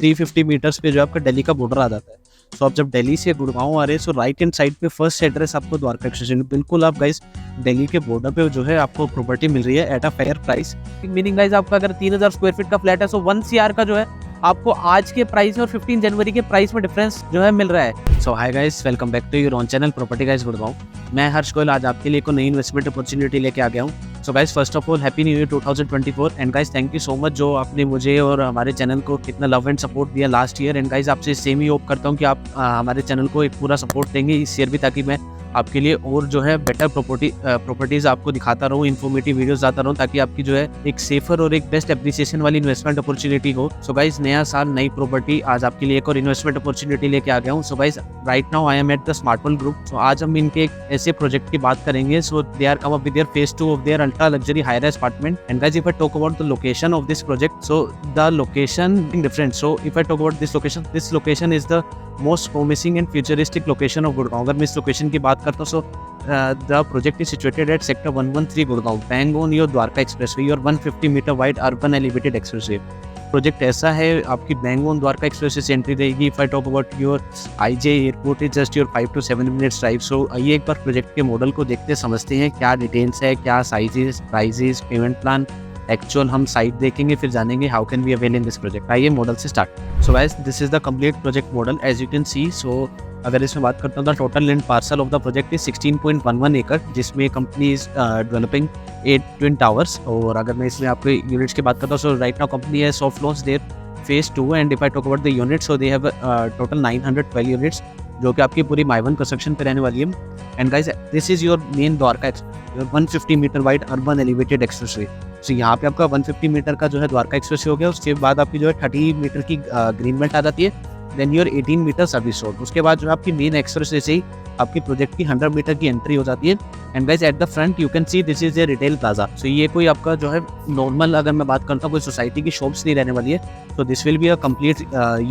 350 metres पे जो आपका दिल्ली का बॉर्डर आ जाता है। सो आप जब दिल्ली से गुड़गांव आ रहे हैं, सो राइट हैंड साइड पे फर्स्ट एड्रेस आपको द्वारका एक्सटेंशन, बिल्कुल आप गाइस दिल्ली के बॉर्डर पे जो है आपको प्रॉपर्टी मिल रही है at a fair price. Meaning guys आपका अगर 3000 स्क्वायर फीट का फ्लैट है, सो 1 CR का जो है आपको आज के प्राइस और 15 जनवरी के प्राइस में डिफरेंस जो है मिल रहा है। So hi guys, welcome back to your own channel property guys Gurgaon. मैं हर्ष गोयल आज आपके लिए एक नई इन्वेस्टमेंट अपॉर्चुनिटी लेके आ गया हूँ। So guys first of all happy new year 2024 and guys thank you so much जो आपने मुझे और हमारे चैनल को कितना लव एंड सपोर्ट दिया लास्ट ईयर। एंड गाइस आपसे सेम ही होप करता हूँ कि आप हमारे चैनल को एक पूरा सपोर्ट देंगे इस ईयर भी, ताकि मैं आपके लिए और जो है बेटर प्रॉपर्टीज़ आपको दिखाता रहूँ, इन्फॉर्मेटिव वीडियोस लाता रहूँ, ताकि आपकी जो है एक सेफर और एक बेस्ट एप्रिसिएशन वाली इन्वेस्टमेंट अपॉर्चुनिटी हो। सो गाइस नया साल नई प्रॉपर्टी, आज आपके लिए एक और इन्वेस्टमेंट अपॉर्चुनिटी लेके आ गया हूँ। So guys right now I am at the Smart World group. So आज हम इनके एक ऐसे प्रोजेक्ट की बात करेंगे। So they are come up with their phase 2 of their ultra luxury high rise apartment. And guys if I talk about the location of this project, so the location different. So if I talk about this location is the most promising and futuristic location of Gurgaon. अगर मैं इस location की बात करता हूँ, सो the project is situated at sector 113 Gurgaon, bang on your Dwarka expressway, your 150 meter wide urban elevated expressway। Project ऐसा है आपकी बैंग ऑन द्वारका एक्सप्रेस से एंट्री रहेगी। If I talk about your IJ airport is just your 5 to 7 minutes drive. So आइए एक बार project के model को देखते समझते हैं, क्या डिटेल्स है, क्या sizes, prices, payment plan, actual हम साइट देखेंगे, फिर जानेंगे how can we avail in this project. आइए मॉडल से start. So guys this is the complete project model as you can see. So अगर इसमें बात करता हूँ, the total land parcel of the project is 16.11 एकड़, जिसमें company is developing 8 twin towers. और अगर मैं इसमें आपके यूनिट्स की बात करता हूँ, सो राइट नाउ कंपनी है soft launch their phase 2। And if I talk about the units, so they have total 912 units, जो कि आपकी पूरी माइवन कंस्ट्रक्शन पे रहने वाली है। And guys this is your main Dwarka 150 metre wide urban elevated expressway. So यहाँ पे आपका 150 मीटर का जो है द्वारका एक्सप्रेस हो गया। उसके बाद आपकी जो है 30 मीटर की ग्रीन बेल्ट आ जाती है, then your 18 metre service road. उसके बाद जो आपकी मेन एक्सप्रेस से ही आपकी प्रोजेक्ट की 100 मीटर की एंट्री हो जाती है। And guys at the front you can see this is a retail plaza. So ये कोई आपका जो है नॉर्मल, अगर मैं बात करता हूँ, कोई सोसाइटी की शॉप्स नहीं रहने वाली है। So this will be a complete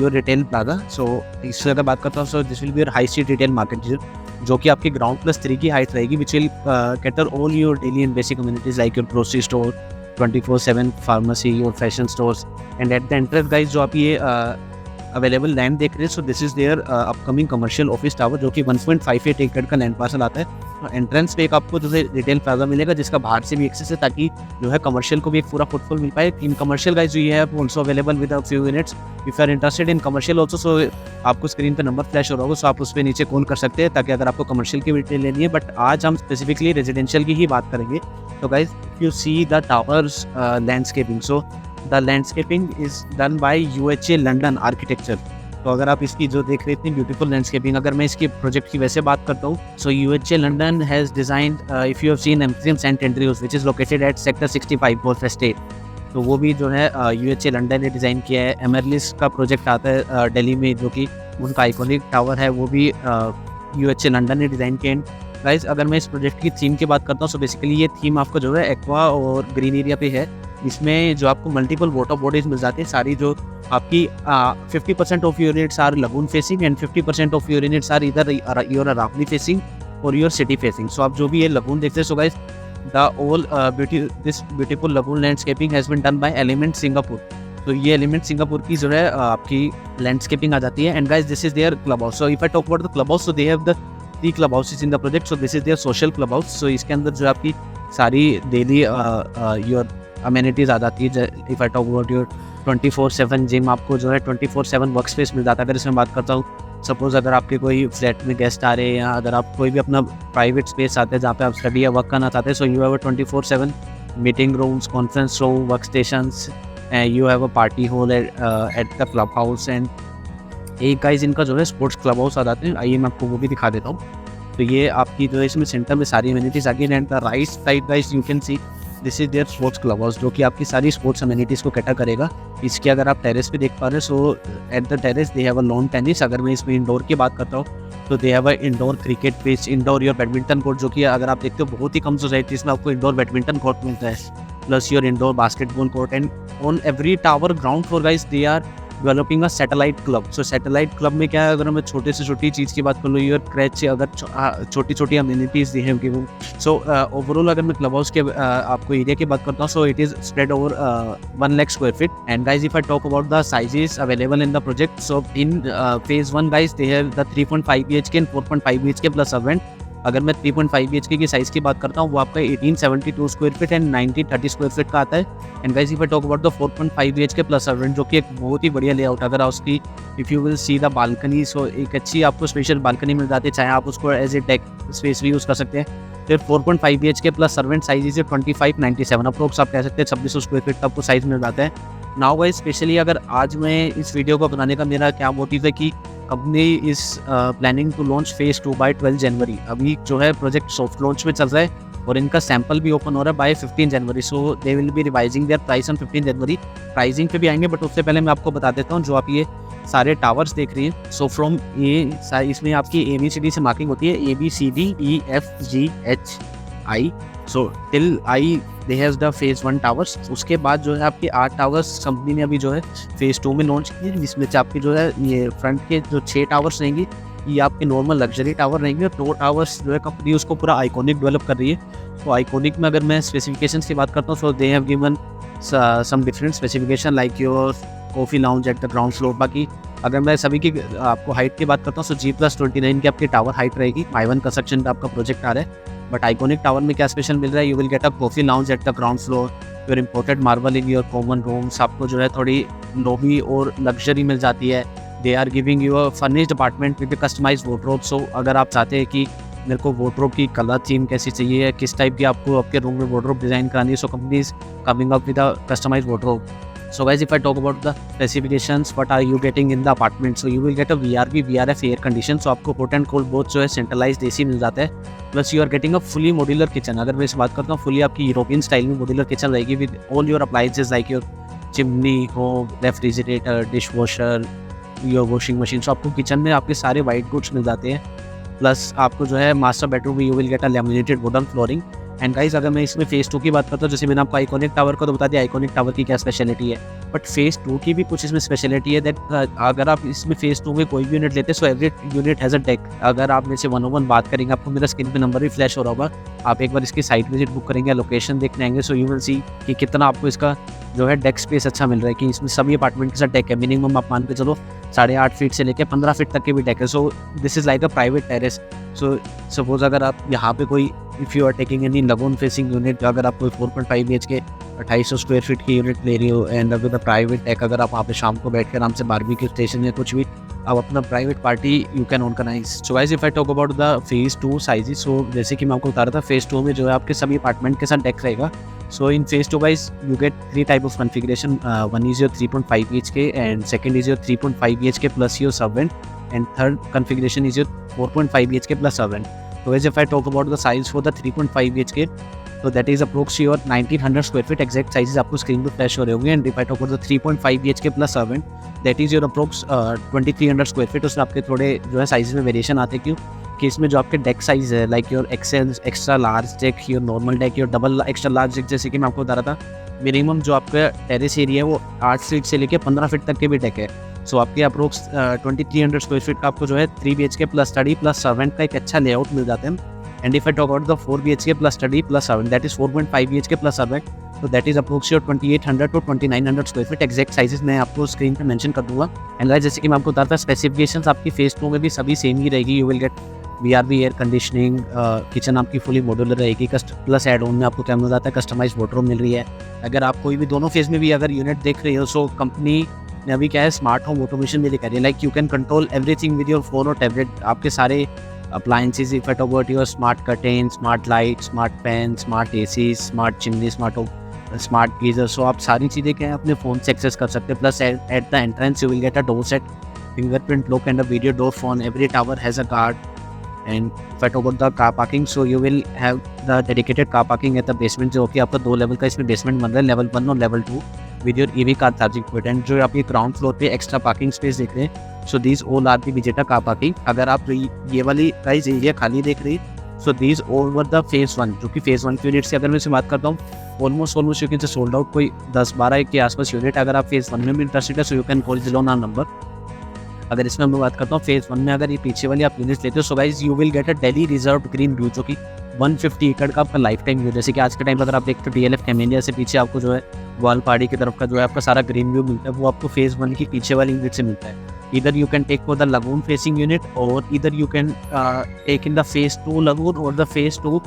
your retail plaza. So इससे अगर बात करता हूँ, so this will be your high street retail market, जो कि आपकी ग्राउंड +3 की हाइट रहेगी, which will cater all your daily and basic communities like your grocery store, 24/7 pharmacy, your fashion stores. And at the entrance guys जो आप ये available land देख रहे हैं, so this is there upcoming commercial office tower, जो कि 1.58 एकड़ का लैंड पार्सल आता है। एंट्रेंस पे एक आपको जो है रिटेल प्लाजा मिलेगा, जिसका बाहर से भी एक्सेस है, ताकि जो है कमर्शियल को भी एक पूरा फुटफॉल मिल पाए। इन कमर्शियल गाइस ये है also available with a few units. If you are interested in commercial also, so आपको स्क्रीन पे नंबर फ्लैश हो रहा होगा, सो आप उस पर नीचे कॉल कर सकते हैं, ताकि अगर आपको कमर्शियल की डिटेल लेनी है। बट आज हम स्पेसिफिकली रेजिडेंशियल की ही बात करेंगे। तो guys if you see the towers landscaping, so the landscaping is done by UHA London architecture. तो अगर आप इसकी जो देख रहे हैं इतनी ब्यूटीफुल लैंडस्केपिंग, अगर मैं इसकी प्रोजेक्ट की वैसे बात करता हूँ, so UHA London has designed, if you have seen MCM Saint Andrews which is located at sector 65 both state, तो वो भी जो है UHA लंडन ने डिज़ाइन किया है। एमरलिस का प्रोजेक्ट आता है दिल्ली में, जो कि उनका आइकॉनिक टावर है, वो भी UHA लंडन ने डिज़ाइन किया है। गाइस अगर मैं इस प्रोजेक्ट की थीम की बात करता हूँ, सो बेसिकली ये थीम आपको जो है एक्वा और ग्रीन एरिया पे है। इसमें जो आपको मल्टीपल वाटर बॉडीज मिल जाती है, सारी जो आपकी 50% of units are lagoon facing and 50% of units are इधर योर अरावली फेसिंग और योर सिटी फेसिंग। सो आप जो भी ये लगून देखते हैं, so guys the all this beautiful lagoon landscaping has been done by element Singapore. तो ये एलिमेंट सिंगापुर की जो है आपकी लैंडस्केपिंग आ जाती है। And guys this is their club house. So if I talk about the club house, so they have the 3 club houses in the project. So this is their social club house. So इसके अंदर जो आपकी सारी daily your amenities आ जाती है। If I talk about your 24/7 gym, आपको जो है 24/7 वर्क स्पेस मिल जाता है। अगर इसमें बात करता हूँ, सपोज अगर आपके कोई फ्लैट में गेस्ट आ रहे हैं, या अगर आप कोई भी अपना प्राइवेट स्पेस आते हैं जहाँ पे आप स्टडी या वर्क करना चाहते हैं, so you have a 24/7 meeting rooms, conference room, work stations, you have a party hall at the club house. And एक गाइस इनका जो है स्पोर्ट्स क्लब हाउस आ जाते हैं। आइए मैं आपको वो भी दिखा देता हूँ। तो ये आपकी जो है इसमें सेंटर में सारी अमेनिटीज़ आ गई। And the right side guys you can see this is their sports club house, जो कि आपकी सारी स्पोर्ट्स अमेनिटीज़ को कैटर करेगा। इसके अगर आप टेरेस पे देख पा रहे हैं, so at the terrace they have a lawn tennis. अगर मैं इसमें इंडोर की बात करता हूँ, तो they have a indoor cricket pitch, indoor your badminton court, जो कि अगर आप देखते हो बहुत ही कम सोसाइटीज़ में आपको इंडोर बैडमिंटन कोर्ट मिलता है, plus your indoor basketball court. And on every tower ground floor guys they are developing a satellite club. So satellite club में क्या है, अगर मैं छोटे से छोटी चीज़ की बात कर लूँ, योर क्रैच से अगर छोटी छोटी अम्यूनिटीज़ दी हैं गिवन। सो ओवरऑल अगर मैं क्लब हाउस के आपको एरिया की बात करता हूँ, so it is spread over 1 lakh square feet. And guys if I talk about the sizes available in the project, so in phase 1 guys they have the 3.5 BHK and 4.5 BHK plus servant. अगर मैं 3.5 BHK की size की बात करता हूँ, वो आपका 1872 square feet and 1930 square feet का आता है। And guys if I talk about the 4.5 BHK plus servant, जो कि एक बहुत ही बढ़िया लेआउट, अगर आप उसकी if you will see the balcony, so एक अच्छी आपको स्पेशल बालकनी मिल जाती है, चाहे आप उसको एज ए डेक स्पेस भी यूज़ कर सकते हैं। फिर 4.5 BHK plus servant size is 2597 approx, आप कह सकते हैं 2600 स्क्वायर फीट का आपको साइज़ मिल जाता है। नाउ गाइस स्पेशली अगर आज मैं इस वीडियो को बनाने का मेरा क्या मोटिव है कि company is planning to launch phase 2 by 12 January. अभी जो है प्रोजेक्ट सॉफ्ट लॉन्च में चल रहा है और इनका सैंपल भी ओपन हो रहा है by 15 January. So they will be revising their price on 15 January. Pricing पे भी आएंगे, बट उससे पहले मैं आपको बता देता हूँ, जो आप ये सारे टावर्स देख रही हैं, सो फ्रॉम ए, इसमें आपकी ABCD से मार्किंग होती है, ABCDEFGHI, so till I they have the phase 1 towers. उसके बाद जो है आपके 8 टावर्स कंपनी ने अभी जो है फेज 2 में लॉन्च किए, जिसमें से आपके जो है ये फ्रंट के जो 6 टावर्स रहेंगे, ये आपके नॉर्मल लग्जरी टावर रहेंगे, और 2 टावर्स जो है कंपनी उसको पूरा आइकॉनिक डेवलप कर रही है। तो आइकॉनिक में अगर मैं स्पेसिफिकेशंस की बात करता हूँ, so they have given some different specification like your coffee lounge at the ground floor. बाकी अगर मैं सभी की आपको हाइट की बात करता हूँ, सो G+29 की आपकी टावर हाइट रहेगी। I1 कंस्ट्रक्शन का आपका प्रोजेक्ट आ रहा है, बट आइकॉनिक टावर में क्या स्पेशल मिल रहा है, you will get a coffee lounge at the ground floor, your imported marble in your common rooms, आपको जो है थोड़ी लॉबी और लग्जरी मिल जाती है। They are giving you a furnished apartment with customised wardrobe. So अगर आप चाहते हैं कि मेरे को वार्डरोब की कलर थीम कैसी चाहिए है, किस टाइप की आपको आपके रूम में वार्डरोब डिज़ाइन करानी है, so company is coming up with a customised wardrobe. So guys, if I talk about the specifications, what are you getting in the apartment? So you will get a VRV, VRF air condition. So आपको hot and cold both जो है centralized AC मिल जाता है। Plus you are getting a fully modular kitchen. अगर मैं इस बात करता हूँ, fully आपकी यूरोपियन स्टाइल में modular kitchen रहेगी with all your appliances like your chimney, home, refrigerator, dishwasher, your washing machine. So आपको किचन में आपके सारे white goods मिल जाते हैं। प्लस आपको जो है मास्टर बेडरूम में you will get a laminated wooden flooring. And guys अगर मैं इसमें फेज़ 2 की बात करता हूँ, जैसे मैंने आपको आइकॉनिक टावर को तो बता दिया आइकॉनिक टावर की क्या स्पेशलिटी है, बट फेज़ 2 की भी कुछ इसमें स्पेशलिटी है दैट अगर आप इसमें फेज़ 2 में कोई भी यूनिट लेते हैं, so every unit has a deck. अगर आप मेरे से 1-on-1 बात करेंगे, आपको मेरा स्क्रीन पे नंबर भी फ्लैश हो रहा होगा, आप एक बार इसकी साइट विजिट बुक करेंगे, लोकेशन देखने आएंगे, सो यू विल सी कि कितना आपको इसका जो है डेक स्पेस अच्छा मिल रहा है, कि इसमें सभी अपार्टमेंट के साथ डेक है। मिनिमम आप मान के चलो 8.5 फीट से लेकर 15 फीट तक के भी डेक है। So this is like a private terrace. So suppose अगर आप यहाँ पे कोई if you are taking any lagoon facing unit, अगर आप कोई 4.5 BHK 2800 स्क्वायर फीट की यूनिट ले रही हो and with a private deck, अगर आप वहाँ पे शाम को बैठ कर आराम से बारबेक्यू स्टेशन या कुछ भी आप अपना private party you can organise. So guys if I talk about the phase 2 sizes, so जैसे कि मैं आपको बता रहा था, फेज़ 2 में जो है आपके सभी अपार्टमेंट के साथ डेक रहेगा। So in phase 2 guys, you get 3 type of configuration. One is your 3.5 BHK and second is your 3.5 BHK plus your servant, and third configuration is your 4.5 BHK plus servant. So guys, if I talk about the size for the 3.5 BHK, so that is approximately your 1900 square feet exact sizes आपको screen पे flash हो रहे होंगे। And if I talk about the 3.5 BHK plus servant, that is your approx 2300 square feet। उसमें आपके थोड़े जो है साइज में वेरिएशन आते हैं, क्यों कि इसमें जो आपके डेक साइज है like your XL extra large deck, your normal deck, your double extra large deck, जैसे कि मैं आपको बता रहा था, मिनिमम जो आपका टेरेस एरिया है वो 8 फीट से लेकर 15 फीट तक के भी डेक है। सो आपके अप्रोक्स 2300 स्क्वायर फीट का आपको जो है 3 BHK plus study plus servant का एक अच्छा लेआउट मिल जाता है। And if I talk about the 4 BHK plus study plus servant, that is 4.5 BHK plus servant, तो that is approximate 2800 to 2900 square feet. Exact sizes मैं आपको स्क्रीन पे मेंशन कर दूंगा। एंड गाइस जैसे कि मैं आपको बता रहा था, स्पेसिफिकेशंस आपकी फेज 2 में भी सभी सेम ही रहेगी। You will gate VRV air conditioning, kitchen आपकी फुली मॉड्यूलर रहेगी, प्लस एड ऑन में आपको क्या मिल जाता है, कस्टमाइज्ड वार्डरोब मिल रही है। अगर आप कोई भी दोनों फेज में भी अगर यूनिट देख रहे हो, सो कंपनी ने अभी क्या है स्मार्ट होम ऑटोमेशन भी दिखा रही है, like you can control everything with your phone और टैबलेट। आपके सारे appliances, if I talk about your smart curtain, smart light, smart fan, smart AC, smart chimney, smart geyser, so आप सारी चीज़ें क्या है अपने फ़ोन से एक्सेस कर सकते हैं। Plus eight the entrance you will get a door set, fingerprint lock and a video door phone. Every tower has a guard. And if I talk about the car parking, so you will have the dedicated car parking at the basement, जो कि आपका 2 level का इसमें basement बन रहा है, level 1 और level 2 with your EV car charging point. And जो आप ये ग्राउंड फ्लोर पे एक्स्ट्रा पार्किंग स्पेस देख रहे हैं, so these all are the visitor car parking. अगर आप ये वाली प्राइस एरिया खाली देख रही है, so these over the phase 1, जो कि फेज 1 की यूनिट से अगर मैं इससे बात करता हूँ, almost you can just sold out कोई 10-12 के आसपास यूनिट। अगर आप फेज़ 1 में भी इंटरेस्टेड है so you can call this on our number. अगर इसमें मैं बात करता हूँ फेज़ 1 में अगर ये पीछे वाली आप यूनिट्स लेते हो so guys you will get a Delhi reserve green view जो कि 150 एकड़ का आपका लाइफ टाइम व्यू। जैसे कि आज के टाइम पर अगर आप देखते हो DLF कैमेलिया से पीछे आपको जो है ग्वालपाड़ी की तरफ का जो है आपका सारा ग्रीन व्यू मिलता है, वो आपको फेज़ 1 की पीछे वाली यूनिट से मिलता है। इधर you can take for the lagoon facing unit और इधर you can take in the phase 2 lagoon और the phase 2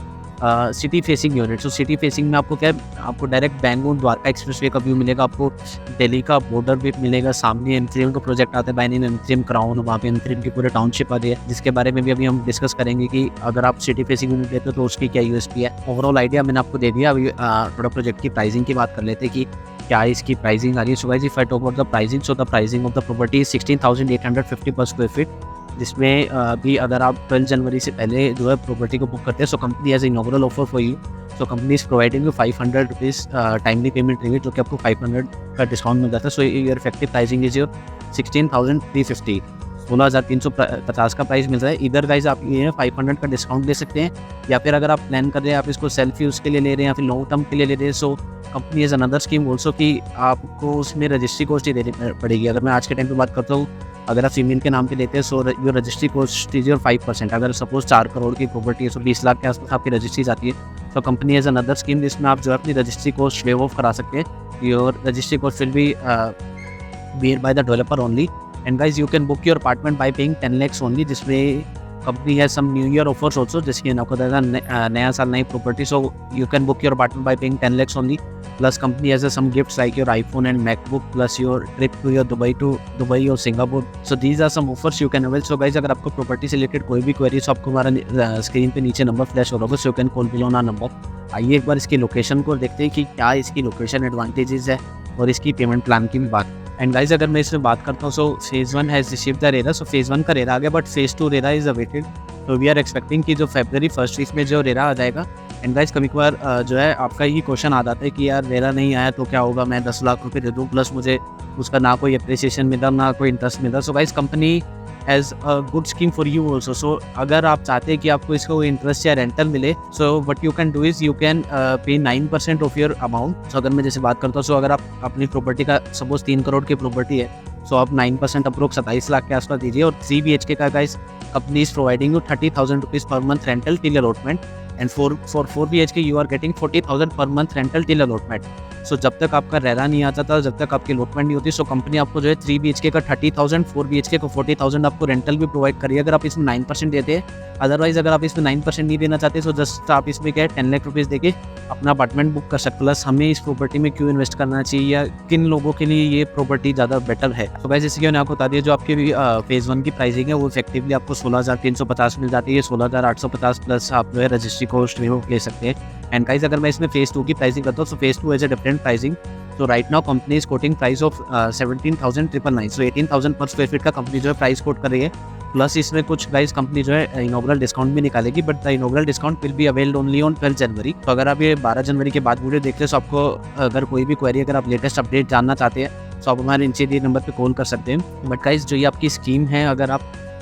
city facing unit. So city facing में आपको क्या है, आपको डायरेक्ट बैंगलोर द्वारका एक्सप्रेसवे का व्यू मिलेगा, आपको दिल्ली का बॉर्डर भी मिलेगा, सामने एमथ्रीएम का प्रोजेक्ट आता है बाय नेम एमथ्रीएम क्राउन, वहाँ पे एमथ्रीएम की पूरे टाउनशिप आ रही है जिसके बारे में भी अभी हम डिस्कस करेंगे कि अगर आप सिटी फेसिंग यूनिट लेते हो तो उसकी क्या यूएसपी है। ओवरऑल आइडिया मैंने आपको दे दिया। अभी थोड़ा प्रोजेक्ट की प्राइसिंग की बात कर लेते हैं कि क्या इसकी प्राइसिंग आ रही है। सो guys if I talk about the pricing, so the pricing of the property is 16,850 पर स्क्वायर फीट, जिसमें भी अगर आप 12 जनवरी से पहले जो है प्रॉपर्टी को बुक करते हैं so company as inaugural offer for you. So company is providing you 500 rupees timely payment रहेगी जो कि आपको 500 का डिस्काउंट मिल जाता है। So your effective pricing is your 16,350, 16,350 का प्राइस मिल रहा है। इधर गाइस आप ये 500 का डिस्काउंट ले सकते हैं, या फिर अगर आप प्लान कर रहे हैं आप इसको सेल्फ यूज़ के लिए ले रहे हैं या फिर लॉन्ग टर्म के लिए ले रहे हैं so company is another scheme also कि आपको उसमें रजिस्ट्री कॉस्ट ही देनी पड़ेगी। अगर मैं आज के टाइम पे बात करता हूँ, अगर आप फीमेल के नाम पे लेते हैं so your registry cost is your 5%। अगर सपोज 4 करोड़ की प्रॉपर्टी है सो 20 लाख के आसपास आपकी रजिस्ट्री जाती है तो कंपनी एज अनदर स्कीम जिसमें आप जो है अपनी रजिस्ट्री कॉस्ट वेव ऑफ करा सकते हैं। Your registry cost will be bear by the developer only. And guys you can book your apartment by paying 10 lakhs only, जिसमें कंपनी है some new year offers also, जिसकी आपको देगा नया साल नई property. So you can book your apartment bye paying 10 lakhs only, plus company has some gifts like your iPhone and MacBook plus your trip to your Dubai or Singapore. So these are some offers you can avail. So guys अगर आपको property से related कोई भी query तो आपको हमारा screen पे नीचे नंबर फ्लैश हो रहा होगा, so you can call below on our number. आइए एक बार इसकी लोकेशन को देखते हैं कि क्या इसकी लोकेशन एडवांटेजेस है और इसकी पेमेंट प्लान की भी बात। एंड गाइज अगर मैं इसमें बात करता हूँ so phase 1 has received the RERA. So phase 1 का रेरा आ गया but phase 2 RERA is awaited. तो वी आर एक्सपेक्टिंग कि जो February 1st वीक में जो रेरा आ जाएगा। एंड गाइज कभी कभार जो है आपका ये क्वेश्चन आ जाता है कि यार रेरा नहीं आया तो क्या होगा, मैं 10 लाख रुपये दे दूँ प्लस मुझे उसका ना कोई अप्रिसिएशन मिला ना कोई इंटरेस्ट मिला। So guys company has a good scheme for you also. So अगर आप चाहते हैं कि आपको इसको इंटरेस्ट या रेंटल मिले so what you can do is you can pay 9% of your amount. सो अगर मैं जैसे बात करता हूँ सो अगर आप अपनी प्रॉपर्टी का सपोज 3 करोड़ की प्रॉपर्टी है सो आप 9% अप्रोक्स 27 लाख के आसपास दीजिए। और 3 BHK का guys company is providing you 30,000 rupees per month rental till allotment, and for 4 BHK you are getting 40,000 per month rental till allotment. So जब तक आपका रेरा नहीं आता था, जब तक आपकी अलॉटमेंट नहीं होती, सो कंपनी आपको जो है 3 BHK का 30,000, 4 BHK को 40,000 आपको रेंटल भी प्रोवाइड करिए अगर आप इसमें 9% देते हैं। अदरवाइज अगर आप इसमें 9% नहीं देना चाहते सो जस्ट आप इसमें क्या है 10 लाख रुपीज़ देके अपना अपार्टमेंट बुक कर सकते। प्लस हमें इस प्रॉपर्टी में क्यों इन्वेस्ट करना चाहिए या किन लोगों के लिए ये प्रॉपर्टी ज़्यादा बेटर है। तो गाइस जैसे कि मैंने आपको बता दिया जो आपकी फेज़ 1 की प्राइसिंग है वो इफेक्टिवली आपको 16,350 मिल जाती है, 16,850 प्लस आप जो है रजिस्ट्री कॉस्ट भी ले सकते हैं। एंड गाइस अगर मैं इसमें फेज़ 2 की प्राइसिंग करता हूँ so phase 2 as a different pricing. तो right now company is quoting price of 17,999, so 18,000 per square feet का कंपनी जो है प्राइस कोट कर रही है। प्लस इसमें कुछ गाइस कंपनी जो है इनॉग्रल डिस्काउंट भी निकालेगी, but the inaugural discount will be availed only on 12 जनवरी। तो अगर आप ये 12 जनवरी के बाद वीडियो देखते हैं तो आपको अगर कोई भी क्वेरी अगर आप लेटेस्ट अपडेट जानना चाहते हैं तो आप हमारे नीचे दिए नंबर पे कॉल कर सकते हैं। बट गाइस जो ये आपकी स्कीम है, अगर आप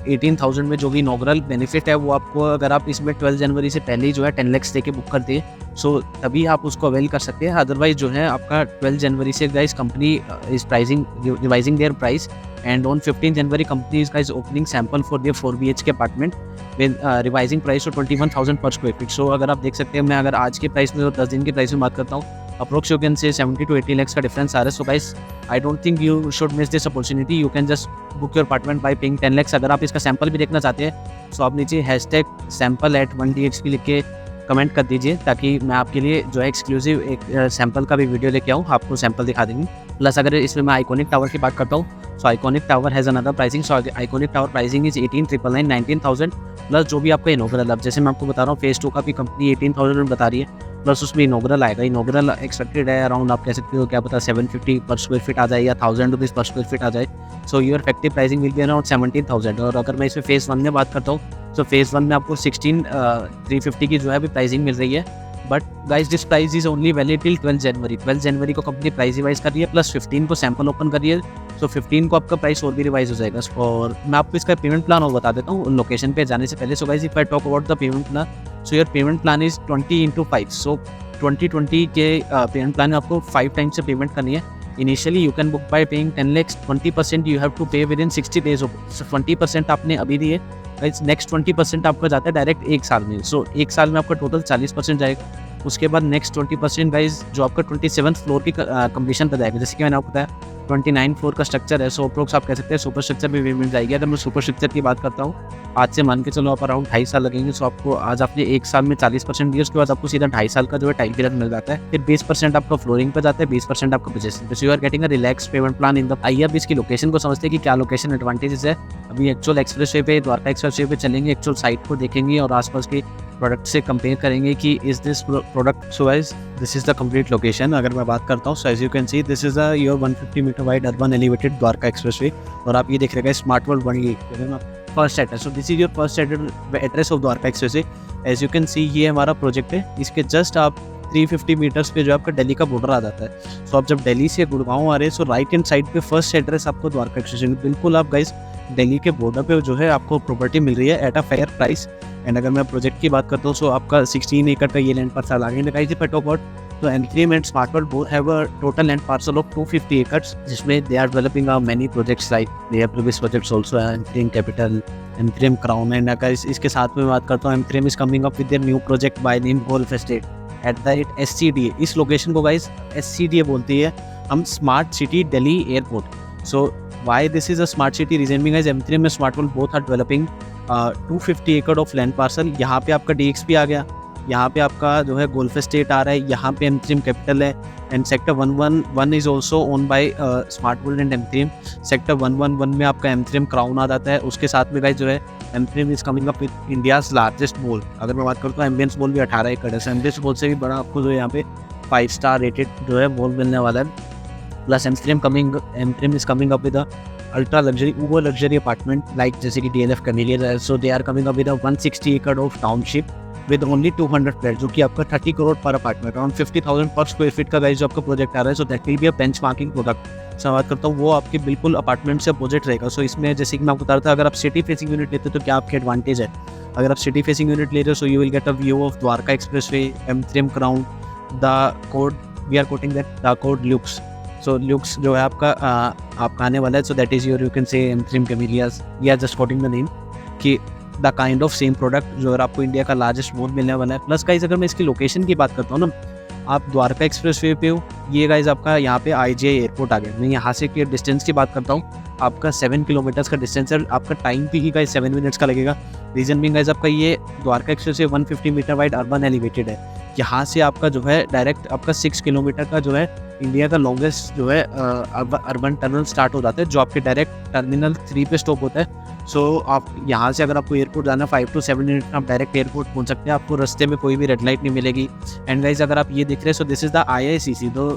18,000 में जो भी इनॉग्रल बेनिफिट है वो आपको अगर आप इसमें 12 जनवरी से पहले ही जो है 10 लाख दे के बुक करते हैं सो तभी आप उसको अवेल कर सकते हैं। अदरवाइज जो है आपका 12 जनवरी से guys company is pricing revising their price, and on 15 January company is guys opening sample for their 4 BHK apartment with revising price to 21,000 per square feet. सो अगर आप देख सकते हैं मैं अगर आज के प्राइस में और 10 दिन के प्राइस में बात करता हूँ अप्रोक्स यू कैन से 70 to 80 lakhs का डिफरेंस आ रहा है। So guys I don't think you should miss this opportunity, you can just book your apartment bye paying 10 lakhs। अगर आप इसका सैंपल भी देखना चाहते हैं सो आप नीचे #sample@1DHP लिख के कमेंट कर दीजिए ताकि मैं आपके लिए जो है एक्सक्लूसिव एक सैंपल का भी वीडियो लेके आऊँ, आपको सैंपल दिखा देंगे। प्लस अगर इसमें मैं आइकॉनिक टावर की बात करता हूँ सो iconic tower has another pricing. So iconic tower pricing is 18,999, 19,000 plus जो भी आपका इनॉग्रल। अब जैसे मैं आपको बता रहा हूँ फेज़ 2 का भी कंपनी 18,000 में बता रही है, प्लस उसमें इनॉग्रल आएगा। इनॉग्रल एक्सपेक्टेड है अराउंड आप कह सकते हो क्या पता 750 पर स्क्वायर फीट आ जाए या 1,000 रुपीज़ पर स्क्वायर फीट आ जाए। So your effective pricing will be around 17,000। और अगर मैं इसमें फेज़ 1 में बात करता हूँ सो फेज़ 1 में आपको 16,350 की जो है अभी प्राइसिंग मिल रही है। But guys this price is only valid till 12 जनवरी। 12 जनवरी को कंपनी प्राइस रिवाइज कर रही है, प्लस 15 को सैंपल ओपन कर रही है, सो 15 को आपका प्राइस और भी रिवाइज हो जाएगा। और मैं आपको इसका पेमेंट प्लान और बता देता हूँ लोकेशन पे जाने से पहले। सो guys if I talk about the payment plan, so your payment plan is 20 into 5। सो 2020 के पेमेंट प्लान में आपको 5 टाइम्स से पेमेंट करनी है। Initially you can book by paying 10 lakhs, 20% you have to pay within 60 days। 20% आपने अभी दिए, next 20% आपका जाता है डायरेक्ट 1 साल में। सो 1 साल में आपका टोटल 40% जाएगा। उसके बाद नेक्स्ट 20% गाइज जो आपका 27th फ्लोर की कंप्लीशन पर जाएगा। जैसे कि मैंने आपको बताया 29 फ्लोर का स्ट्रक्चर है, सो अप्रोक्स आप कह सकते हैं सुपर स्ट्रक्चर भी पेमेंट जाएगी। अगर मैं सुपर स्ट्रक्चर की बात करता हूँ, आज से मान के चलो आप अराउंड 2.5 साल लगेंगे। सो आपको आज आपने 1 साल में 40% दिया, उसके बाद आपको सीधा 2.5 साल का जो है टाइम पीरियड मिल जाता है। फिर 20% आपका फ्लोरिंग पर जाता है, 20% आपका पोजेशन पे। So you are getting a relax payment plan in the. आइए अब इसकी लोकेशन को समझते हैं कि क्या लोकेशन एडवांटेजेस है। अभी एक्चुअल एक्सप्रेस वे पे, द्वारका एक्सप्रेस वे पे चलेंगे, एक्चुअल साइट को देखेंगे और आसपास के प्रोडक्ट से कंपेयर करेंगे कि is this product. So guys this is the complete location. अगर मैं बात करता हूँ, so as you can see this is your 150 metre wide urban elevated Dwarka expressway. और आप ये देख रहे हैं स्मार्ट वर्ल्ड बन गई first address. So this is your first address of Dwarka expressway. As you can see ये हमारा प्रोजेक्ट है। इसके जस्ट आप 350 मीटर्स पे जो आपका दिल्ली का बॉर्डर आ जाता है। सो आप जब दिल्ली से गुड़गांव आ रहे हैं, सो राइट हैंड साइड पे फर्स्ट एड्रेस आपको द्वारका एक्सप्रेसवे। बिल्कुल आप गाइस दिल्ली के बॉर्डर पे जो है आपको प्रॉपर्टी मिल रही है at a fair price. And अगर मैं प्रोजेक्ट की बात करता हूँ, सो आपका 16 एकड़ का ये लैंड पार्सल आगे लगाई थी पेटोकॉट। तो M3M and Smart World both have a total land parcel of 250 acres, जिसमें they are developing many projects like they have previous projects also M3M Capital, M3M Crown. एंड अगर इसके साथ में बात करता हूँ, M3M is coming up with their new project by name golf Estate at the rate SCDA। इस location को गाइस SCDA बोलती है हम, smart city Delhi airport. So why this is a smart city reason being, guys M3M and Smart World both are developing 250 एकड़ of land parcel. यहाँ पे आपका DXP आ गया, यहाँ पे आपका जो है गोल्फ एस्टेट आ रहा है, यहाँ पे M3M कैपिटल है। And sector 111 is also own by smart world and M3M। Sector 111 में आपका M3M क्राउन आ जाता है। उसके साथ में गाइस जो है M3M is coming up with India's largest mall. अगर मैं बात करता हूँ, एम्बियंस मॉल भी 18 एकड़ है। एम्बियंस मॉल से भी बड़ा आपको जो है यहाँ पे 5 स्टार रेटेड जो है मॉल मिलने वाला है। Plus M3M is coming up with a ultra luxury, uber luxury apartment like जैसे कि DLF Camellias है। So they are coming up with a 160 acre of township with only 200 flats, जो कि आपका 30 करोड़ पर अपार्टमेंट, अराउंड 50,000 पर स्क्वायर फीट का guys जो आपका प्रोजेक्ट आ रहा है। So that will be a benchmarking product. So बात करता हूँ, वो आपके बिल्कुल अपार्टमेंट से अपोजिट रहेगा। सो इसमें जैसे कि मैं आपको बता रहा था, अगर आप सिटी फेसिंग यूनिट लेते हो तो क्या आपके एडवांटेज है। अगर आप सिटी फेसिंग यूनिट ले रहे हो, so you will get a view of Dwarka expressway, M3M crown, the code we are quoting that the code looks. So looks जो है आपका आने वाला है। So that is your, you can say M3M Camellias, we are just quoting the name कि the kind of same product जो है आपको इंडिया का लार्जेस्ट मॉल मिलने वाला है। प्लस गाइस अगर मैं इसकी लोकेशन की बात करता हूँ ना, आप द्वारका एक्सप्रेसवे पे हो, ये गाइस आपका यहाँ पे IGI एयरपोर्ट आ गया। मैं यहाँ से के डिस्टेंस की बात करता हूँ, आपका 7 किलोमीटर्स का डिस्टेंस है। आपका टाइम भी ही गाइस 7 मिनट्स का लगेगा। रीजन भी गाइस आपका ये Dwarka expressway 150 metre wide urban elevated है। यहाँ से आपका जो है डायरेक्ट आपका 6 किलोमीटर का जो है इंडिया का लॉन्गेस्ट जो है अर्बन टनल स्टार्ट हो जाता है, जो आपके डायरेक्ट टर्मिनल 3 पे स्टॉप होता है। सो आप यहाँ से अगर आपको एयरपोर्ट जाना 5 to 7 मिनट में आप डायरेक्ट एयरपोर्ट पहुँच सकते हैं। आपको रास्ते में कोई भी रेड लाइट नहीं मिलेगी। एंड गाइस अगर आप ये देख रहे हैं, so this is the IICC, तो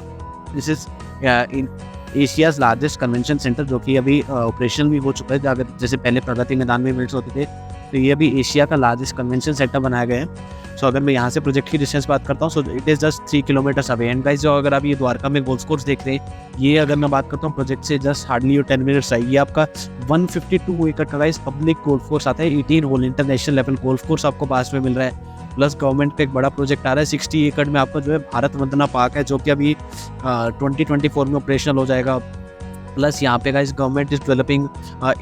this is in Asia's largest convention centre, जो कि अभी ऑपरेशनल भी हो चुका है। अगर जैसे पहले प्रगति मैदान में इवेंट्स होते थे, तो ये अभी एशिया का लार्जेस्ट कन्वेंशन सेंटर बनाया गया है। सो अगर मैं यहाँ से प्रोजेक्ट की डिस्टेंस बात करता हूँ, so it is just 3 kilometres away. And guys जो अगर आप ये द्वारका में गोल्फ कोर्स देख रहे हैं, ये अगर मैं बात करता हूँ प्रोजेक्ट से जस्ट हार्डली 10 मिनट्स है। ये आपका 152 एकड़ का गाइस पब्लिक गोल्फ कोर्स आता है। 18 hole international level golf course आपको पास में मिल रहा है। प्लस गवर्नमेंट का एक बड़ा प्रोजेक्ट आ रहा है 60 एकड़ में आपका जो है भारत वंदना पार्क है, जो कि अभी 2024 में ऑपरेशनल हो जाएगा। प्लस यहाँ पे guys government is developing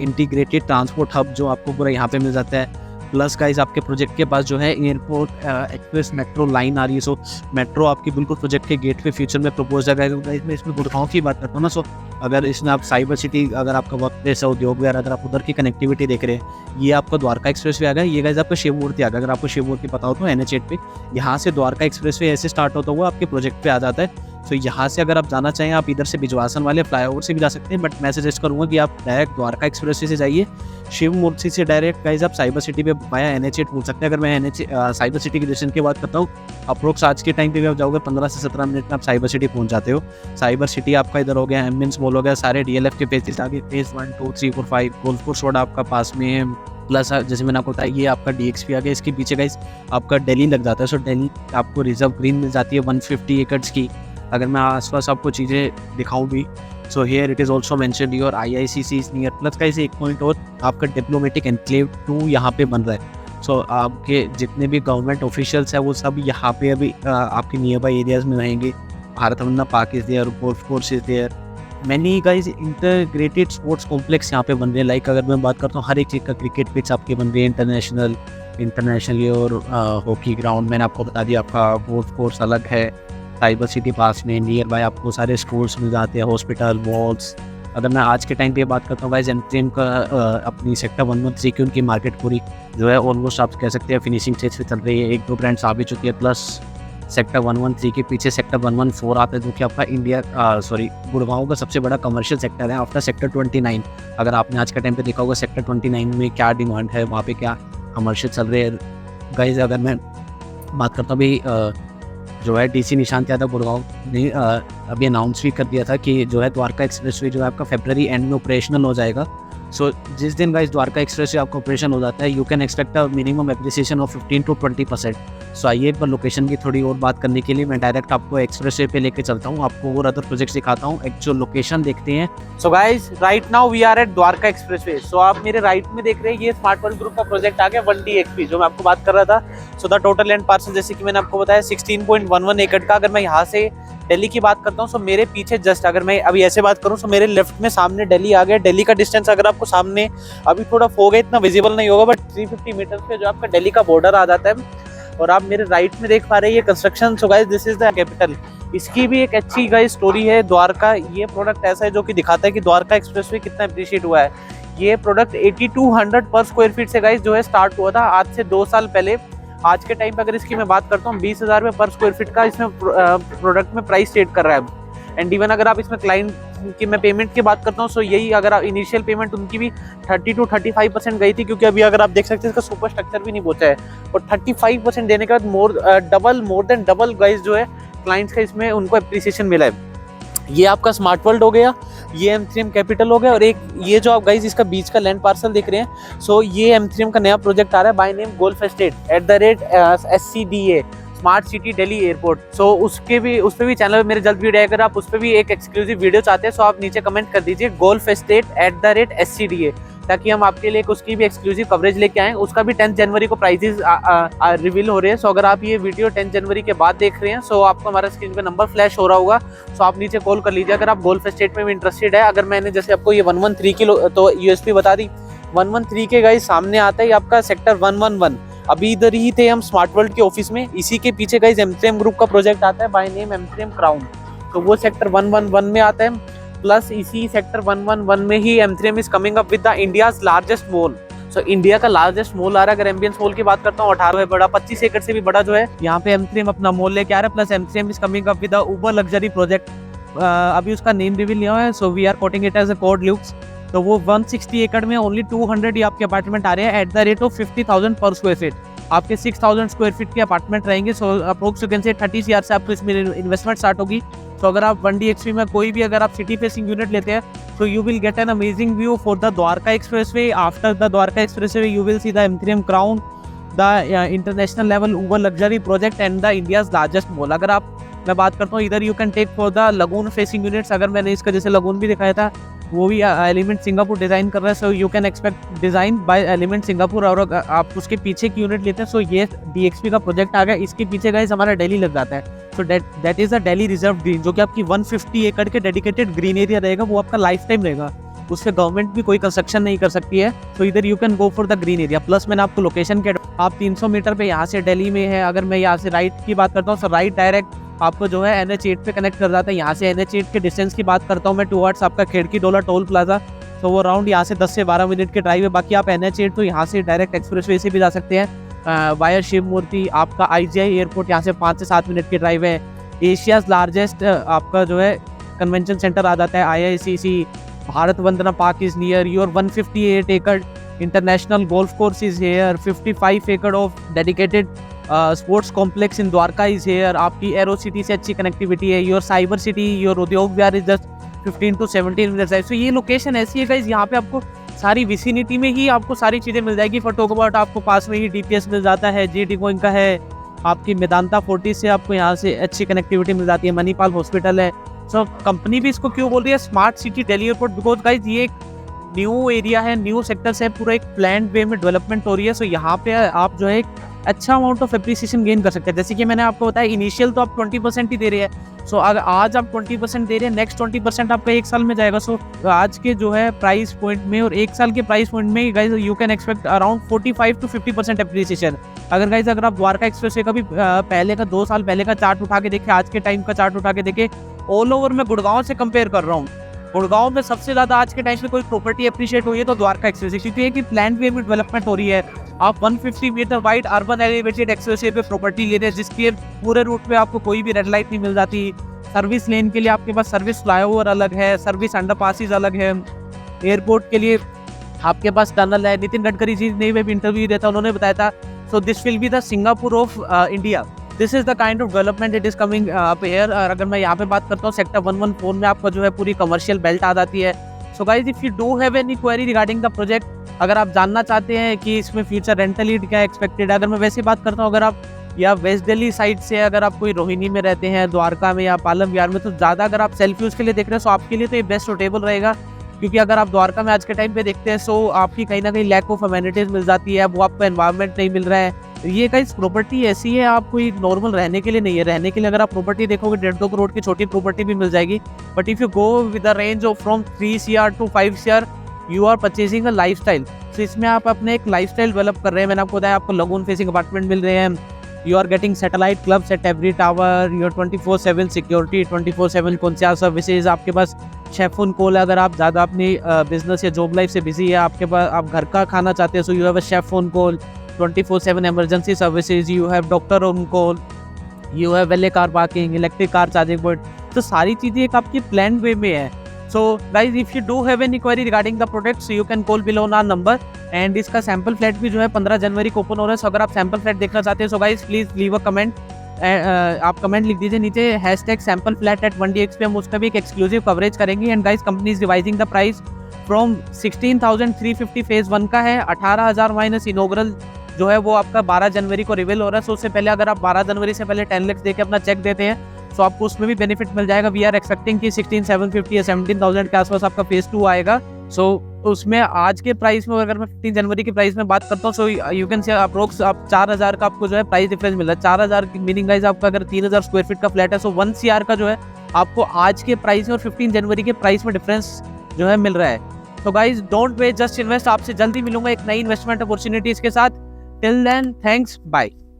integrated transport hub, जो आपको पूरा यहाँ पे मिल जाता है। प्लस गाइस आपके प्रोजेक्ट के पास जो है एयरपोर्ट एक्सप्रेस मेट्रो लाइन आ रही है। सो मेट्रो आपकी बिल्कुल प्रोजेक्ट के गेट पे फ्यूचर में प्रपोज है। गाइस मैं इसमें गुड़गांव की बात करता हूँ ना, सो अगर इसमें आप साइबर सिटी, अगर आपका वर्क प्लेस है, उद्योग वगैरह, अगर आप उधर की कनेक्टिविटी देख रहे हैं, ये आपका द्वारका एक्सप्रेस वे आ गया। ये गाइस आपका शिव मूर्ति आ गया। अगर आपको शिव मूर्ति पता हो तो NH8 पे यहाँ से द्वारका एक्सप्रेस वे ऐसे स्टार्ट होता हुआ आपके प्रोजेक्ट पे आ जाता है। सो यहाँ से अगर आप जाना चाहें, आप इधर से बिजवासन वाले फ्लाईओवर से भी जा सकते हैं, बट मैं सजेस्ट करूँगा कि आप डायरेक्ट द्वारका एक्सप्रेस वे से जाइए। शिव मूर्ति से डायरेक्ट गाइस आप साइबर सिटी पे वाया NH8 पहुँच सकते हैं। अगर मैं साइबर सिटी की डिस्टेंस की बात करता हूँ, अप्रोक्स आज के टाइम पे भी आप जाओगे 15 से 17 मिनट में आप साइबर सिटी पहुँच जाते हो। साइबर सिटी आपका इधर हो गया, एम्बियंस मॉल हो गया, सारे DLF के फेजेस आगे, फेज 1 2 3 4 5 गोल्फ कोर्स रोड आपका पास में है। प्लस जैसे मैंने आपको बताया, ये आपका DXP आ गया। इसके पीछे गाइस आपका दिल्ली लग जाता है। सो दिल्ली आपको रिजर्व ग्रीन मिल जाती है 150 एकर्स की। अगर मैं आसपास आपको चीज़ें दिखाऊं भी, so here it is also mentioned your IICC is near. Plus का इसे एक पॉइंट और आपका डिप्लोमेटिक एनक्लेव 2 यहाँ पे बन रहा है। सो आपके जितने भी गवर्नमेंट ऑफिशियल्स हैं वो सब यहाँ पे अभी आपके नियर बाई एरियाज़ में रहेंगे। Bharat Vandana park is there, golf course is there, many guys integrated sports complex यहाँ पे बन रहे हैं। लाइक अगर मैं बात करता हूँ हर एक चीज़ का, क्रिकेट पिच आपके बन रहे हैं इंटरनेशनली, और हॉकी ग्राउंड मैंने आपको बता दिया, आपका गोल्फ कोर्स अलग है। साइबर सिटी पास में नियर बाय आपको सारे स्कूल्स मिल जाते हैं, हॉस्पिटल, मॉल्स। अगर मैं आज के टाइम पे बात करता हूँ गाइज, एमट्रीएम का अपनी सेक्टर 113 की उनकी मार्केट पूरी जो है ऑलमोस्ट आप कह सकते हैं फिनिशिंग स्टेज पे चल रही है। 1-2 ब्रांड्स आ भी चुकी है, प्लस सेक्टर 113 के पीछे सेक्टर 114 आता है, जो कि आपका गुड़गांव का सबसे बड़ा कमर्शियल सेक्टर है आफ्टर सेक्टर 29। अगर आपने आज के टाइम पे देखा होगा सेक्टर 29 में क्या डिमांड है, वहाँ पे क्या कमर्शियल चल रहे हैं गाइज। अगर मैं बात करता हूँ अभी जो है डीसी निशांत यादव गुड़गांव ने अभी अनाउंस भी कर दिया था कि जो है द्वारका एक्सप्रेसवे जो है आपका फरवरी एंड में ऑपरेशनल हो जाएगा। सो जिस दिन गाइस द्वारका एक्सप्रेसवे आपका ऑपरेशन हो जाता है, you can expect a minimum appreciation of 15 to 20%। सो आइए एक बार लोकेशन की थोड़ी और बात करने के लिए मैं डायरेक्ट आपको एक्सप्रेसवे पे लेके चलता हूँ, आपको और अदर प्रोजेक्ट्स दिखाता हूँ, एक्चुअल लोकेशन देखते हैं। So guys right now we are at Dwarka expressway. So आप मेरे राइट में देख रहे हैं, ये स्मार्ट वर्ल्ड ग्रुप का प्रोजेक्ट आ गया 1DXP, जो मैं आपको बात कर रहा था। So the total land parcel जैसे कि मैंने आपको बताया 16.11 एकड़ का। अगर मैं यहाँ से दिल्ली की बात करता हूँ, सो मेरे पीछे जस्ट अगर मैं अभी ऐसे बात करूँ, सो मेरे लेफ्ट में सामने दिल्ली आ गया। दिल्ली का डिस्टेंस अगर आपको सामने अभी थोड़ा फोग है, इतना विजिबल नहीं होगा, बट 350 मीटर पे जो आपका दिल्ली का बॉर्डर आ जाता है। और आप मेरे राइट में देख पा रहे हैं ये construction. So guys this is the capital. इसकी भी एक अच्छी गाइस स्टोरी है। द्वारका ये प्रोडक्ट ऐसा है जो कि दिखाता है कि द्वारका एक्सप्रेसवे कितना अप्रिशिएट हुआ है। ये प्रोडक्ट 8200 पर स्क्वायर फीट से गाइस जो है स्टार्ट हुआ था आज से 2 साल पहले। आज के टाइम पे अगर इसकी मैं बात करता हूँ 20,000 रुपये पर स्क्वायर फीट का इसमें प्रोडक्ट में प्राइस सेट कर रहा है। एंड इवन अगर आप इसमें क्लाइंट की मैं पेमेंट की बात करता हूँ, सो यही अगर आप इनिशियल पेमेंट उनकी भी 30 to 35% गई थी, क्योंकि अभी अगर आप देख सकते हैं इसका सुपर स्ट्रक्चर भी नहीं पहुंचा है। और 35% देने के बाद मोर देन डबल गाइस जो है क्लाइंट्स का इसमें उनको एप्रिसिएशन मिला है। ये आपका स्मार्ट वर्ल्ड हो गया, ये M3M कैपिटल हो गया, और एक ये जो आप गाइस इसका बीच का लैंड पार्सल देख रहे हैं, सो ये M3M का नया प्रोजेक्ट आ रहा है by name golf estate @SCDA smart city Delhi airport. So उस पर भी चैनल पे मेरे जल्द वीडियो है। अगर आप उस पर भी एक एक्सक्लूसिव वीडियो चाहते हैं, सो आप नीचे कमेंट कर दीजिए गोल्फ एस्टेट @SCDA, ताकि हम आपके लिए उसकी भी एक्सक्लूसिव कवरेज लेके आएँ। उसका भी 10 जनवरी को प्राइजेस रिवील हो रहे हैं। सो अगर आप ये वीडियो 10 जनवरी के बाद देख रहे हैं, सो आपको हमारा स्क्रीन पे नंबर फ्लैश हो रहा होगा, सो आप नीचे कॉल कर लीजिए अगर आप गोल्फ एस्टेट में भी इंटरेस्टेड है। अगर मैंने जैसे आपको ये 113 की तो यूएसपी बता दी, 113 के गाइस सामने आता है आपका सेक्टर 111। अभी इधर ही थे हम स्मार्ट वर्ल्ड के ऑफिस में, इसी के पीछे गाइस M3M ग्रुप का प्रोजेक्ट आता है बाय नेम M3M क्राउन, तो वो सेक्टर 111 में आता है। प्लस इसी सेक्टर 111 में ही M3M is coming up with the India's largest mall. So India का लार्जेस्ट मॉल आ रहा है। अगर एम्बियंस मॉल की बात करता हूँ 18 है बड़ा, 25 एकड़ से भी बड़ा जो है यहाँ पे M3M अपना मॉल लेके आ रहा है। Plus M3M is coming up with the uber luxury project. अभी उसका नेम रिवील नहीं हुआ है, so we are quoting it as a code luxe. तो वो 160 एकड़ में ओनली 200 आपके अपार्टमेंट आ रहे हैं @ 50,000 पर स्क्वायर फीट। आपके 6,000 स्क्वायर फीट के अपार्टमेंट रहेंगे। सो अप्रोक्स यू कैन से 30 CR से आपको इसमें इन्वेस्टमेंट स्टार्ट होगी। तो अगर आप 1DXP में कोई भी अगर आप सिटी फेसिंग यूनिट लेते हैं, so you will get an amazing view for the Dwarka Expressway. After the Dwarka Expressway, you will see the M3M Crown, the international level Uber luxury project and the India's largest mall. अगर आप मैं बात करता हूँ इधर you can take for the lagoon facing units। अगर मैंने इसका जैसे lagoon भी दिखाया था, वो भी एलिमेंट सिंगापुर डिज़ाइन कर रहा है। So you can expect design by element Singapore. और आप उसके पीछे की यूनिट लेते हैं, सो ये DXP का प्रोजेक्ट आ गया। इसके पीछे गाइस हमारा दिल्ली लग जाता है। So that is a Delhi reserve green, जो कि आपकी 150 एकड़ के डेडिकेटेड ग्रीन एरिया रहेगा, वो आपका लाइफ टाइम रहेगा। उस पर गवर्नमेंट भी कोई कंस्ट्रक्शन नहीं कर सकती है। तो इधर you can go for the green area. Plus मैंने आपको लोकेशन के आप 300 मीटर पे यहाँ से दिल्ली में है। अगर मैं यहाँ से राइट की बात करता हूँ, सो राइट डायरेक्ट आपको जो है NH8 पे कनेक्ट कर जाता है। यहाँ से NH8 के डिस्टेंस की बात करता हूँ मैं टुवर्ड्स आपका खेड़की डोला टोल प्लाजा, तो वो अराउंड यहाँ से 10 से 12 मिनट के ड्राइव है। बाकी आप NH8 तो यहाँ से डायरेक्ट एक्सप्रेसवे से भी जा सकते हैं वाया शिव मूर्ति। आपका IGI एयरपोर्ट यहाँ से 5 से 7 मिनट के ड्राइव है। एशियाज लार्जेस्ट आपका जो है कन्वेंशन सेंटर आ जाता है IICC। Bharat Vandana park is near your 158 एकड़ international golf course is here. 55 एकड़ of dedicated sports complex in Dwarka is here. आपकी एरो सिटी से अच्छी कनेक्टिविटी है। Your cyber city, your Udyog Vihar is just 15 to 17 minutes drive. So ये location ऐसी है guys, यहाँ पे आपको सारी विसिनिटी में ही आपको सारी चीज़ें मिल जाएगी। फॉर टॉक अबाउट आपको पास में ही DPS मिल जाता है, JT Coin का है। आपकी मेदांता 40 से आपको यहाँ से अच्छी कनेक्टिविटी मिल जाती है। मणिपाल हॉस्पिटल है। सो कंपनी भी इसको क्यों बोल रही है smart city Delhi airport, because guys ये न्यू एरिया है, न्यू सेक्टर्स है, पूरा एक प्लान्ड वे में डेवलपमेंट हो रही है। सो यहाँ पे आप जो है एक अच्छा अमाउंट ऑफ एप्रिसिएशन गेन कर सकते हैं। जैसे कि मैंने आपको बताया इनिशियल तो आप 20% ही दे रहे हैं। सो अगर आज आप 20% दे रहे हैं, नेक्स्ट 20% आपका 1 साल में जाएगा। सो आज के जो है प्राइस पॉइंट में और 1 साल के प्राइस पॉइंट में guys you can expect around 45 to 50% appreciation. अगर आप द्वारका एक्सप्रेसवे का भी पहले का 2 साल पहले का चार्ट उठा के देखें, आज के टाइम का चार्ट उठा के देखें, ऑल ओवर मैं गुड़गांव से कंपेयर कर रहा हूँ, गुड़गांव में सबसे ज़्यादा आज के टाइम में कोई प्रॉपर्टी अप्रिशिएट हुई है तो द्वारका एक्सप्रेसवे, क्योंकि एक प्लान वे में डेवलपमेंट हो रही है। आप 150 metre wide urban elevated expressway पे प्रॉपर्टी ले रहे हैं, जिसके पूरे रूट पे आपको कोई भी रेड लाइट नहीं मिल जाती। सर्विस लेन के लिए आपके पास सर्विस फ्लाईओवर अलग है, सर्विस अंडरपासेस अलग है, एयरपोर्ट के लिए आपके पास टनल है। नितिन गडकरी जी ने भी इंटरव्यू दिया था, उन्होंने बताया था सो this will be the Singapore of India. This is the kind of development it is coming up here. अगर मैं यहाँ पे बात करता हूँ सेक्टर 114 में आपका जो है पूरी कमर्शियल बेल्ट आ जाती है। So guys if you do have any query regarding the project, अगर आप जानना चाहते हैं कि इसमें फ्यूचर रेंटल ईल्ड क्या एक्सपेक्टेड है, अगर मैं वैसे बात करता हूँ, अगर आप या वेस्ट दिल्ली साइड से अगर आप कोई रोहिणी में रहते हैं, द्वारका में या पालम विहार में, तो ज़्यादा अगर आप सेल्फ यूज़ के लिए देख रहे हैं तो आपके लिए तो ये बेस्ट सुटेबल रहेगा। क्योंकि अगर आप द्वारका में आज के टाइम पे देखते हैं सो आपकी कहीं ना कहीं लैक ऑफ अमेनिटीज मिल जाती है, वो आपको एनवायरनमेंट नहीं मिल रहा है। ये कहीं प्रॉपर्टी ऐसी है आप कोई नॉर्मल रहने के लिए नहीं है। रहने के लिए अगर आप प्रॉपर्टी देखोगे 1.5-2 करोड़ की छोटी प्रॉपर्टी भी मिल जाएगी, but if you go with the range of from 3 CR to 5 CR you are purchasing a lifestyle. तो इसमें आप अपने एक लाइफस्टाइल डेवलप कर रहे हैं। मैंने आपको बताया आपको लगून फेसिंग अपार्टमेंट मिल रहे हैं, you are getting satellite clubs at every tower, your 24/7 security, 24/7 concierge services, आपके पास शेफ ऑन कॉल है। अगर आप ज़्यादा अपनी बिजनेस या जॉब लाइफ से बिजी है, आपके पास आप घर का खाना चाहते हैं, so you have a chef on call, 24/7 emergency services, you have doctor on call, you have valet car parking, electric car charging point। तो सारी चीज़ें एक आपकी प्लान वे में है। So guys if you do have any query regarding the product so you can call below on our number. And इसका sample flat भी जो है 15 जनवरी को ओपन हो रहा है। सो अगर आप सैम्पल फ्लैट देखना चाहते हैं so guys please leave a comment. आप कमेंट लिख दीजिए नीचे #सैम्पल फ्लैट एट 1DX पे, हम उसका भी एक एक्सक्लूसिव कवरेज करेंगे। And guys company is revising the price from 16,350 phase 1 का है, 18,000 माइनस इनॉग्रल जो है वो आपका 12 जनवरी को रिवील हो रहा है। सो उससे पहले अगर आप 12 जनवरी से पहले 10 लाख देके अपना चेक देते हैं तो आपको उसमें भी बेनिफिट मिल जाएगा। वी आर एक्सपेक्टिंग कि 16,750 या 17,000 के आसपास आपका फेज 2 आएगा। सो उसमें आज के प्राइस में अगर मैं 15 जनवरी के प्राइस में बात करता हूँ सो यू कैन से अप्रोक्स आप 4,000 का आपको जो है प्राइस डिफरेंस मिल रहा है। 4,000 की मीनिंग गाइस आपका अगर 3,000 स्क्वायर फीट का फ्लैट है सो 1 CR का जो है आपको आज के प्राइस में और 15 जनवरी के प्राइस में डिफरेंस जो है मिल रहा है। तो guys don't wait, just invest. आपसे जल्दी मिलूंगा एक नई इन्वेस्टमेंट अपॉर्चुनिटीज के साथ। Till then thanks, bye.